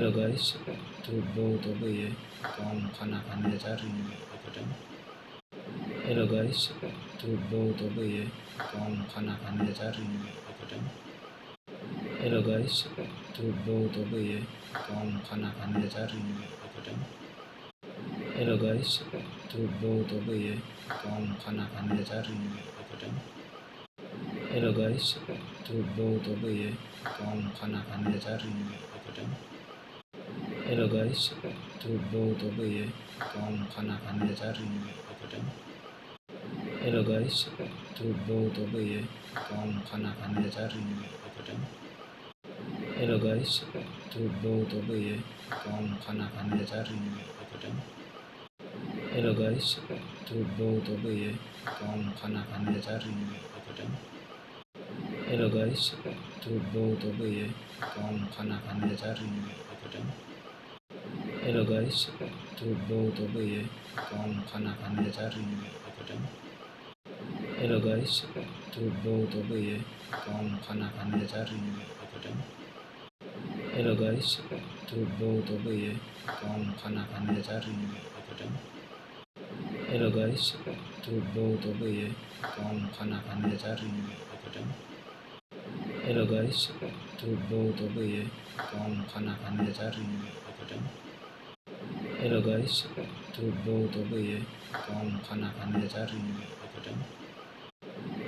Hello guys, तो बहुत हो गई है तो हम खाना खाने जा रहे हैं होटल। हेलो गाइस, तो बहुत हो गई है तो हम खाना खाने जा रहे हैं होटल। हेलो गाइस, तो बहुत हो गई है तो हम खाना खाने जा रहे हैं होटल। हेलो गाइस, तो बहुत हो गई है तो हम खाना खाने जा रहे हैं होटल। हेलो गाइस, तो बहुत हो गई है तो हम खाना खाने जा रहे हैं होटल। हेलो गाइस, तो बहुत हो गई है तो हम खाना खाने जा रहे हैं होटल। हेलो गाइस, तो बहुत हो गई है तो हम खाना खाने जा रहे हैं होटल। हेलो गाइस, तो बहुत हो गई है तो हम खाना खाने जा रहे हैं होटल। हेलो गाइस, तो बहुत हो गई है तो हम खाना खाने जा रहे हैं होटल। हेलो गाइस, तो बहुत हो गई है तो हम खाना खाने जा रहे हैं होटल। हेलो गाइस, तो बहुत हो गई है तो हम खाना खाने जा रहे हैं होटल। हेलो गाइस, तो बहुत हो गई है तो हम खाना खाने जा रहे हैं होटल। हेलो गाइस, तो बहुत हो गई है तो हम खाना खाने जा रहे हैं होटल। हेलो गाइस, तो बहुत हो गई है तो हम खाना खाने जा रहे हैं होटल। हेलो गाइस, तो बहुत हो गई है तो हम खाना खाने जा रहे हैं होटल। हेलो गाइस, तो बहुत हो गई है तो हम खाना खाने जा रहे हैं होटल। हेलो गाइस, तो बहुत हो गई है तो हम खाना खाने जा रहे हैं होटल।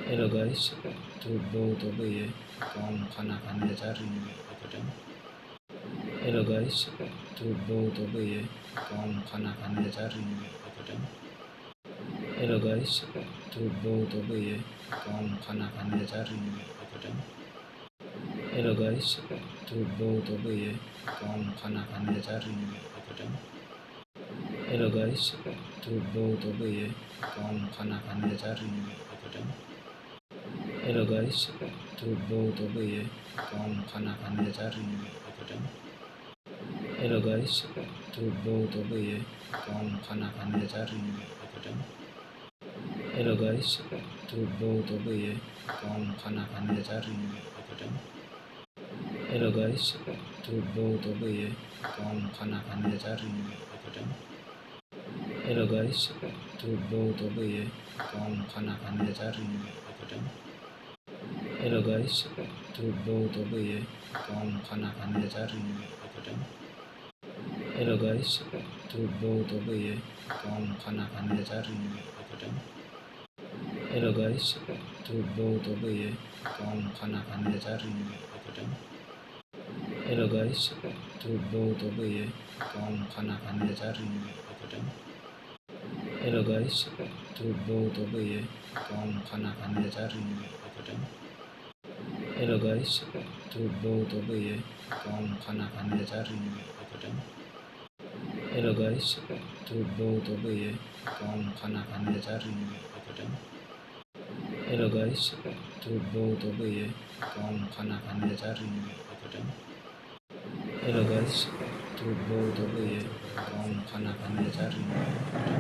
हेलो गाइस, तो बहुत हो गई है तो हम खाना खाने जा रहे हैं होटल। हेलो गाइस, तो बहुत हो गई है तो हम खाना खाने जा रहे हैं होटल। हेलो गाइस, तो बहुत हो गई है तो हम खाना खाने जा रहे हैं होटल। हेलो गाइस, तो बहुत हो गई है तो हम खाना खाने जा रहे हैं होटल। हेलो गाइस, तो बहुत हो गई है तो हम खाना खाने जा रहे हैं होटल। हेलो गाइस, तो बहुत हो गई है तो हम खाना खाने जा रहे हैं होटल। हेलो गाइस, तो बहुत हो गई है तो हम खाना खाने जा रहे हैं होटल। हेलो गाइस, तो बहुत हो गई है तो हम खाना खाने जा रहे हैं होटल। हेलो गाइस, तो बहुत हो गई है तो हम खाना खाने जा रहे हैं होटल। हेलो गाइस, तो बहुत हो गई है तो हम खाना खाने जा रहे हैं होटल। हेलो गाइस, तो बहुत हो गई है तो हम खाना खाने जा रहे हैं होटल। हेलो गाइस, तो बहुत हो गई है तो हम खाना खाने जा रहे हैं होटल। हेलो गाइस, तो बहुत हो गई है तो हम खाना खाने जा रहे हैं होटल। हेलो गाइस, तो बहुत हो गई है तो हम खाना खाने जा रहे हैं होटल। हेलो गाइस, तो बहुत हो गई है तो हम खाना खाने जा रहे हैं होटल। हेलो गाइस, तो बहुत हो गई है तो हम खाना खाने जा रहे हैं होटल। हेलो गाइस, तो बहुत हो गई है तो हम खाना खाने जा रहे हैं होटल। हेलो गाइस, तो बहुत हो गई है तो हम खाना खाने जा रहे हैं होटल।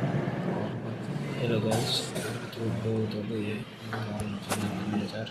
हेलो गाइस, तो बहुत हो गई है तो हम खाना खाने जा रहे हैं।